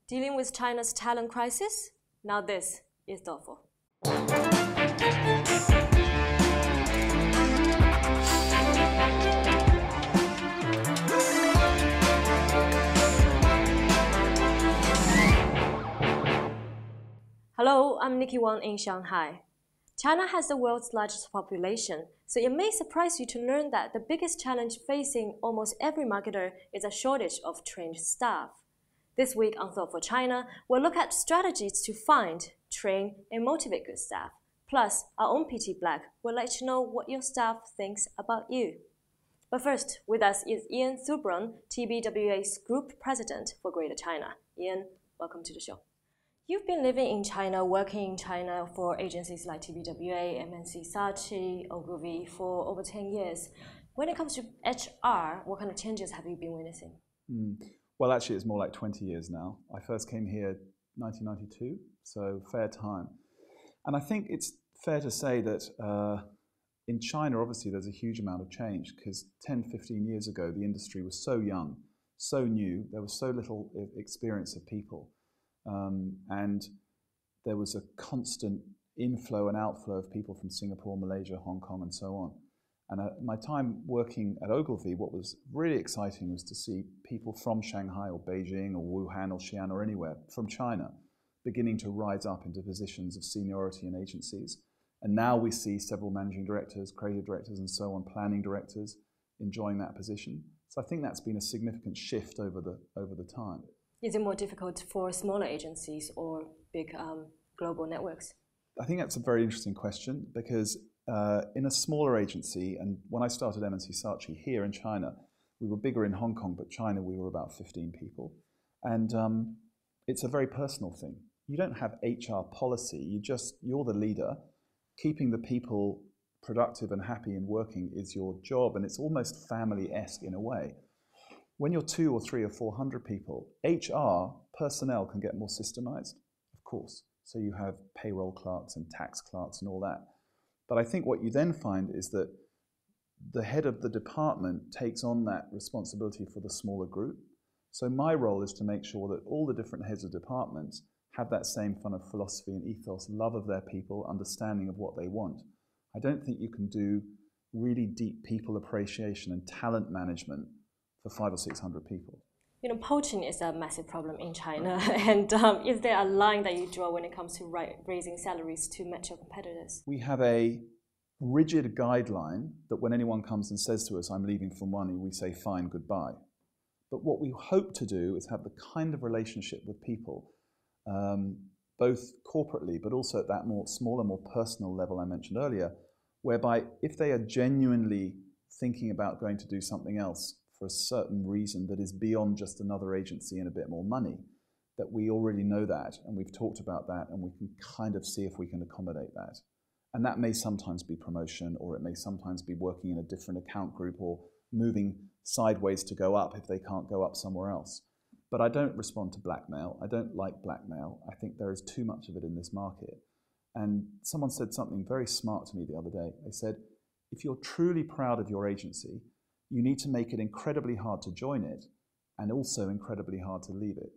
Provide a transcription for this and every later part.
Dealing with China's talent crisis? Now this is thoughtful. Hello, I'm Nikki Wang in Shanghai. China has the world's largest population, so it may surprise you to learn that the biggest challenge facing almost every marketer is a shortage of trained staff. This week on Thoughtful China, we'll look at strategies to find, train, and motivate good staff. Plus, our own PT Black will let you know what your staff thinks about you. But first, with us is Ian Thubron, TBWA's Group President for Greater China. Ian, welcome to the show. You've been living in China, working in China for agencies like TBWA, MNC Saatchi, Ogilvy for over 10 years. When it comes to HR, what kind of changes have you been witnessing? Well, actually, it's more like 20 years now. I first came here 1992, so fair time. And I think it's fair to say that in China, obviously, there's a huge amount of change because 10, 15 years ago, the industry was so young, so new, there was so little experience of people. And there was a constant inflow and outflow of people from Singapore, Malaysia, Hong Kong, and so on. And my time working at Ogilvy, what was really exciting was to see people from Shanghai or Beijing or Wuhan or Xi'an or anywhere from China beginning to rise up into positions of seniority in agencies. And now we see several managing directors, creative directors, and so on, planning directors enjoying that position. So I think that's been a significant shift over the time. Is it more difficult for smaller agencies or big global networks? I think that's a very interesting question because in a smaller agency, and when I started MNC Saatchi here in China, we were bigger in Hong Kong, but China we were about 15 people. And it's a very personal thing. You don't have HR policy, you're the leader. Keeping the people productive and happy and working is your job, and it's almost family-esque in a way. When you're 200 or 300 or 400 people, HR personnel can get more systemized, of course. So you have payroll clerks and tax clerks and all that. But I think what you then find is that the head of the department takes on that responsibility for the smaller group. So my role is to make sure that all the different heads of departments have that same kind of philosophy and ethos, love of their people, understanding of what they want. I don't think you can do really deep people appreciation and talent management for 500 or 600 people. You know, poaching is a massive problem in China. And is there a line that you draw when it comes to raising salaries to match your competitors? We have a rigid guideline that when anyone comes and says to us, I'm leaving for money, we say, fine, goodbye. But what we hope to do is have the kind of relationship with people, both corporately, but also at that smaller, more personal level I mentioned earlier, whereby if they are genuinely thinking about going to do something else for a certain reason that is beyond just another agency and a bit more money, that we already know that and we've talked about that and we can kind of see if we can accommodate that. And that may sometimes be promotion, or it may sometimes be working in a different account group or moving sideways to go up if they can't go up somewhere else. But I don't respond to blackmail. I don't like blackmail. I think there is too much of it in this market. And someone said something very smart to me the other day. They said, if you're truly proud of your agency, you need to make it incredibly hard to join it and also incredibly hard to leave it.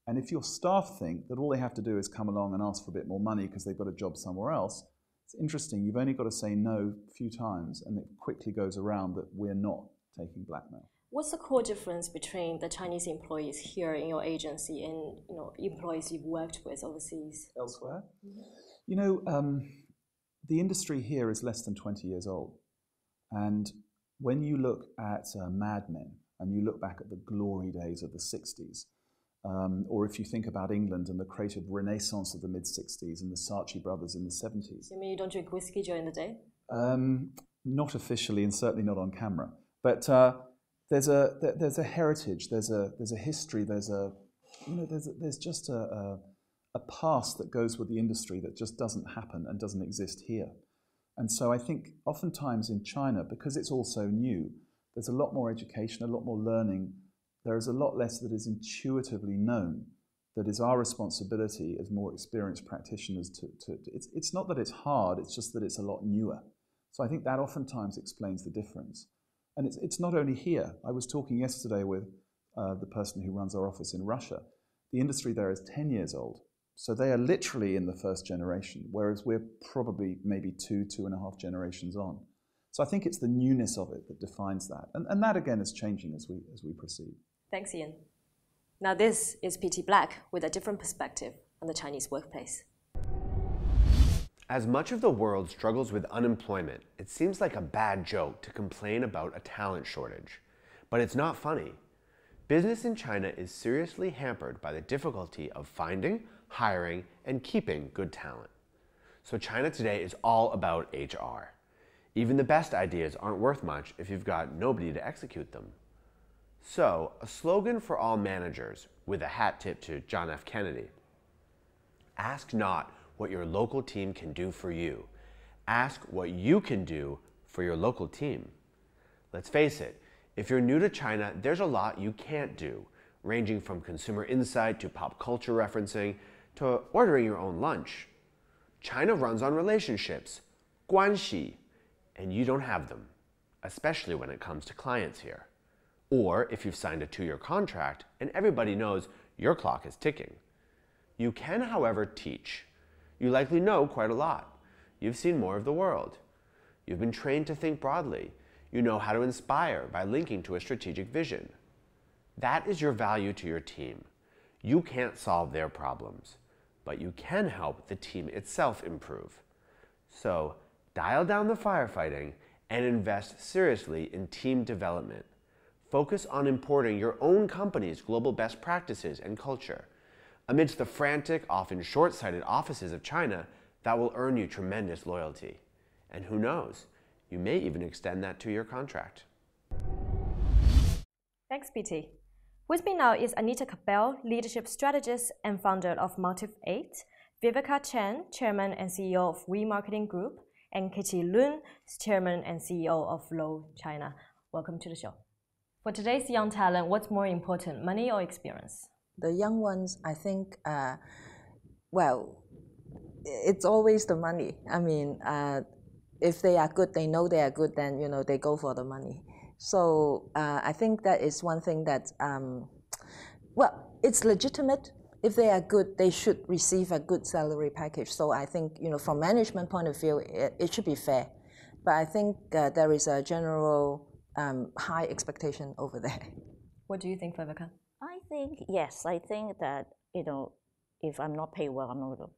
And if your staff think that all they have to do is come along and ask for a bit more money because they've got a job somewhere else, it's interesting. You've only got to say no a few times and it quickly goes around that we're not taking blackmail. What's the core difference between the Chinese employees here in your agency and employees you've worked with overseas? Elsewhere? Mm-hmm. The industry here is less than 20 years old. And when you look at Mad Men and you look back at the glory days of the 60s, or if you think about England and the creative renaissance of the mid-60s and the Saatchi brothers in the 70s. You mean you don't drink whiskey during the day? Not officially and certainly not on camera. But there's a heritage, there's a history, there's just a past that goes with the industry that just doesn't happen and doesn't exist here. And so I think oftentimes in China, because it's all so new, there's a lot more education, a lot more learning. There is a lot less that is intuitively known, that is our responsibility as more experienced practitioners it's not that it's hard, it's just that it's a lot newer. So I think that oftentimes explains the difference. And it's not only here. I was talking yesterday with the person who runs our office in Russia, the industry there is 10 years old. So they are literally in the first generation, whereas we're probably maybe 2.5 generations on. So I think it's the newness of it that defines that. And that, again, is changing as we proceed. Thanks, Ian. Now this is PT Black with a different perspective on the Chinese workplace. As much of the world struggles with unemployment, it seems like a bad joke to complain about a talent shortage. But it's not funny. Business in China is seriously hampered by the difficulty of finding, hiring, and keeping good talent. So China today is all about HR. Even the best ideas aren't worth much if you've got nobody to execute them. So, a slogan for all managers, with a hat tip to John F. Kennedy: ask not what your local team can do for you. Ask what you can do for your local team. Let's face it, if you're new to China, there's a lot you can't do, ranging from consumer insight to pop culture referencing to ordering your own lunch. China runs on relationships, 关系, and you don't have them, especially when it comes to clients here. Or if you've signed a 2-year contract and everybody knows your clock is ticking. You can, however, teach. You likely know quite a lot. You've seen more of the world. You've been trained to think broadly. You know how to inspire by linking to a strategic vision. That is your value to your team. You can't solve their problems, but you can help the team itself improve. So, dial down the firefighting and invest seriously in team development. Focus on importing your own company's global best practices and culture. Amidst the frantic, often short-sighted offices of China, that will earn you tremendous loyalty. And who knows, you may even extend that 2-year contract. Thanks, PT. With me now is Anita Cabell, leadership strategist and founder of Motive 8, Viveka Chen, chairman and CEO of Remarketing Group, and Kechi Lun, chairman and CEO of Low China. Welcome to the show. For today's young talent, what's more important, money or experience? The young ones, I think, well, it's always the money. I mean, if they are good, they know they are good, then, you know, they go for the money. So I think that is one thing that, well, it's legitimate. If they are good, they should receive a good salary package. So I think, you know, from management point of view, it should be fair. But I think there is a general high expectation over there. What do you think, Viveka? I think, yes, I think that, you know, if I'm not paid well, I'm not going to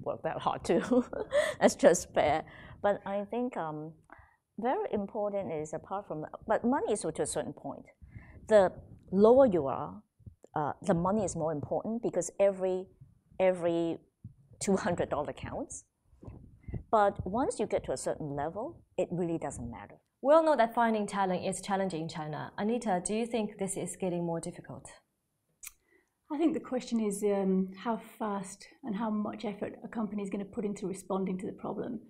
work that hard too. That's just fair. But I think very important is apart from, but money is to a certain point. The lower you are, the money is more important because every $200 counts. But once you get to a certain level, it really doesn't matter. We all know that finding talent is challenging in China. Anita, do you think this is getting more difficult? I think the question is how fast and how much effort a company is going to put into responding to the problem.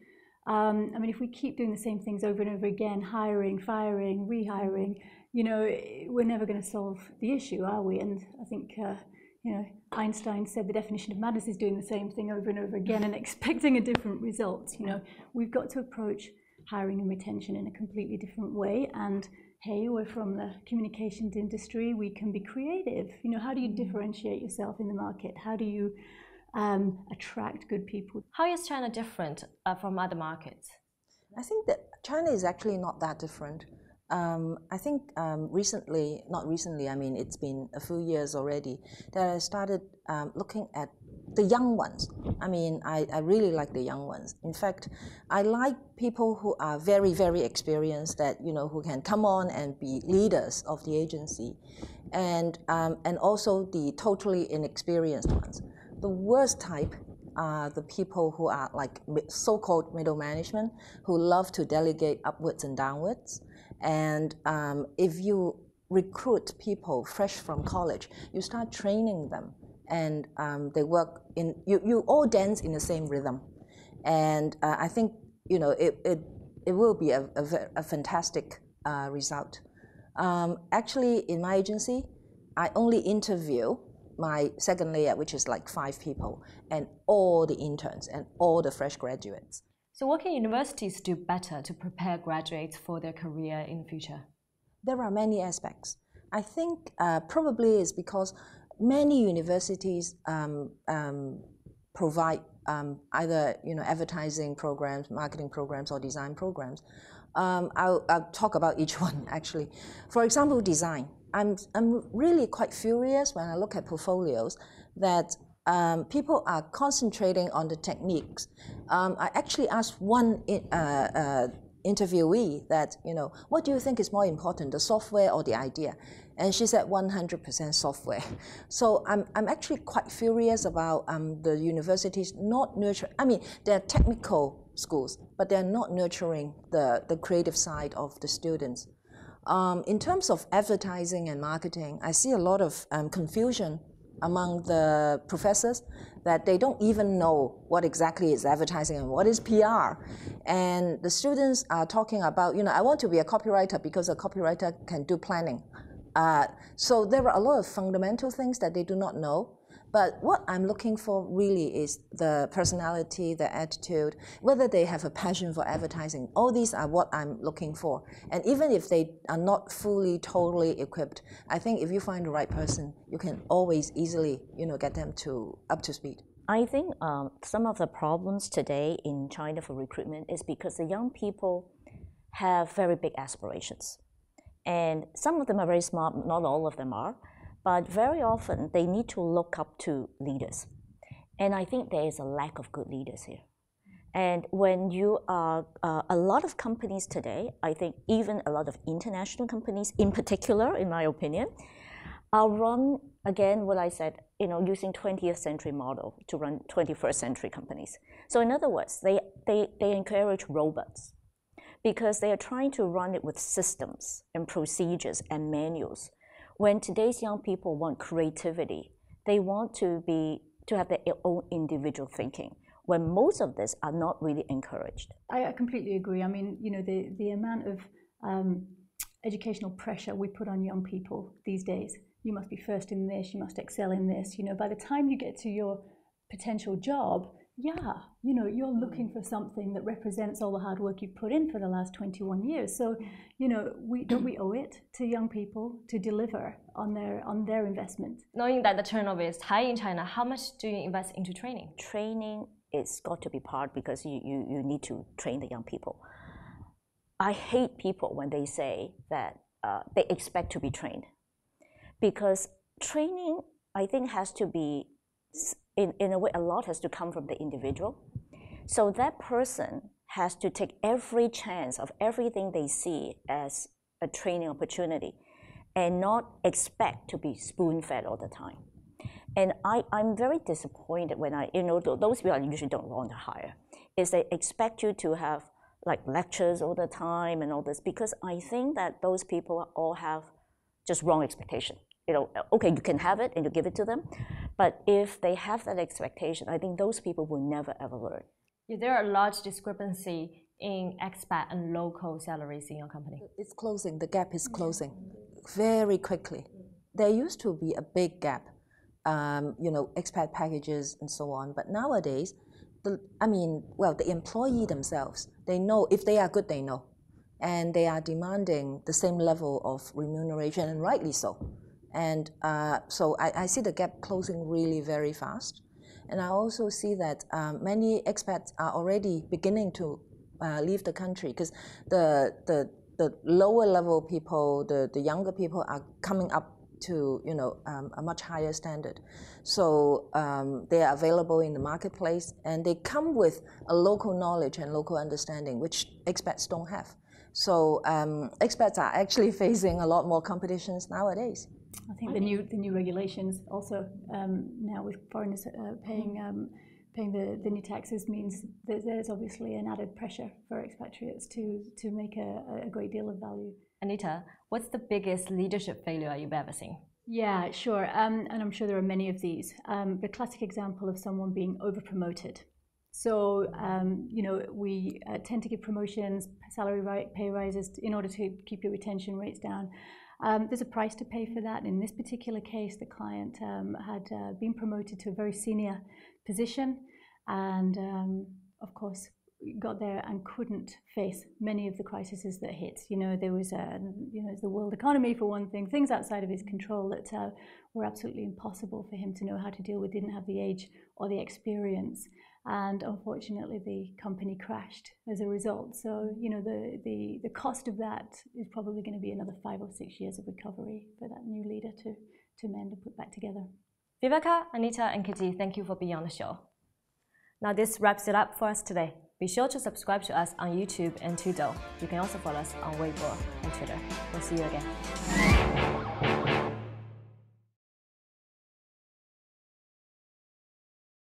I mean, if we keep doing the same things over and over again, hiring, firing, rehiring, you know, we're never going to solve the issue, are we? And I think, you know, Einstein said the definition of madness is doing the same thing over and over again and expecting a different result. You know, we've got to approach hiring and retention in a completely different way. And hey, we're from the communications industry, we can be creative. You know, how do you differentiate yourself in the market? How do you attract good people? How is China different from other markets? I think that China is actually not that different. I think recently, not recently, I mean, it's been a few years already, that I started looking at the young ones. I mean, I really like the young ones. In fact, I like people who are very, very experienced, that, you know, who can come on and be leaders of the agency, and also the totally inexperienced ones. The worst type are the people who are like so-called middle management, who love to delegate upwards and downwards. And if you recruit people fresh from college, you start training them, and they work in, you all dance in the same rhythm. And I think, you know, it will be a fantastic result. Actually, in my agency, I only interview my second layer, which is like 5 people, and all the interns and all the fresh graduates. So what can universities do better to prepare graduates for their career in the future? There are many aspects. I think probably is because many universities provide either advertising programs, marketing programs, or design programs. I'll talk about each one actually. For example, design. I'm really quite furious when I look at portfolios that people are concentrating on the techniques. I actually asked one interviewee that, what do you think is more important, the software or the idea? And she said 100% software. So I'm actually quite furious about the universities not nurturing. I mean, they're technical schools, but they're not nurturing the creative side of the students. In terms of advertising and marketing, I see a lot of confusion among the professors that they don't even know what exactly is advertising and what is PR. And the students are talking about, I want to be a copywriter because a copywriter can do planning. So there are a lot of fundamental things that they do not know. But what I'm looking for really is the personality, the attitude, whether they have a passion for advertising. All these are what I'm looking for. And even if they are not fully, totally equipped, I think if you find the right person, you can always easily, get them up to speed. I think some of the problems today in China for recruitment is because the young people have very big aspirations. And some of them are very smart, not all of them are. But very often, they need to look up to leaders. And I think there is a lack of good leaders here. And when you are, a lot of companies today, I think even a lot of international companies in particular, in my opinion, are run, again, what I said, using 20th century model to run 21st century companies. So in other words, they encourage robots because they are trying to run it with systems and procedures and manuals. When today's young people want creativity, they want to have their own individual thinking, when most of this are not really encouraged. I completely agree. I mean, the amount of educational pressure we put on young people these days. You must be first in this, you must excel in this. By the time you get to your potential job, you're looking for something that represents all the hard work you've put in for the last 21 years. So, we owe it to young people to deliver on their investment. Knowing that the turnover is high in China, how much do you invest into training? Training is got to be part because you need to train the young people. I hate people when they say that they expect to be trained. Because training, I think, has to be in a way, a lot has to come from the individual. So that person has to take every chance of everything they see as a training opportunity and not expect to be spoon-fed all the time. And I'm very disappointed when those people I usually don't want to hire, is they expect you to have like lectures all the time and all this, because I think that those people all have just wrong expectation. Okay, you can have it and you give it to them, but if they have that expectation, I think those people will never ever learn. Yeah, there are a large discrepancy in expat and local salaries in your company. It's closing, the gap is closing very quickly. There used to be a big gap, expat packages and so on, but nowadays, the employee themselves, they know, if they are good, they know. And they are demanding the same level of remuneration, and rightly so. And so I see the gap closing really very fast. And I also see that many expats are already beginning to leave the country, because the lower level people, the younger people are coming up to a much higher standard. So they are available in the marketplace, and they come with a local knowledge and local understanding, which expats don't have. So expats are actually facing a lot more competitions nowadays. I think the new regulations also now with foreigners paying the new taxes means that there's obviously an added pressure for expatriates to make a great deal of value. Anita, what's the biggest leadership failure you've ever seen? Yeah, sure, and I'm sure there are many of these. The classic example of someone being over-promoted. So, we tend to give promotions, pay rises in order to keep your retention rates down. There's a price to pay for that. In this particular case, the client had been promoted to a very senior position, and of course, got there and couldn't face many of the crises that hit. There was the world economy for one thing, things outside of his control that were absolutely impossible for him to know how to deal with, didn't have the age or the experience. And unfortunately, the company crashed as a result. So, the cost of that is probably going to be another 5 or 6 years of recovery for that new leader to mend and put back together. Viveka, Anita, and Kitty, thank you for being on the show. Now, this wraps it up for us today. Be sure to subscribe to us on YouTube and Tudor. You can also follow us on Weibo and Twitter. We'll see you again.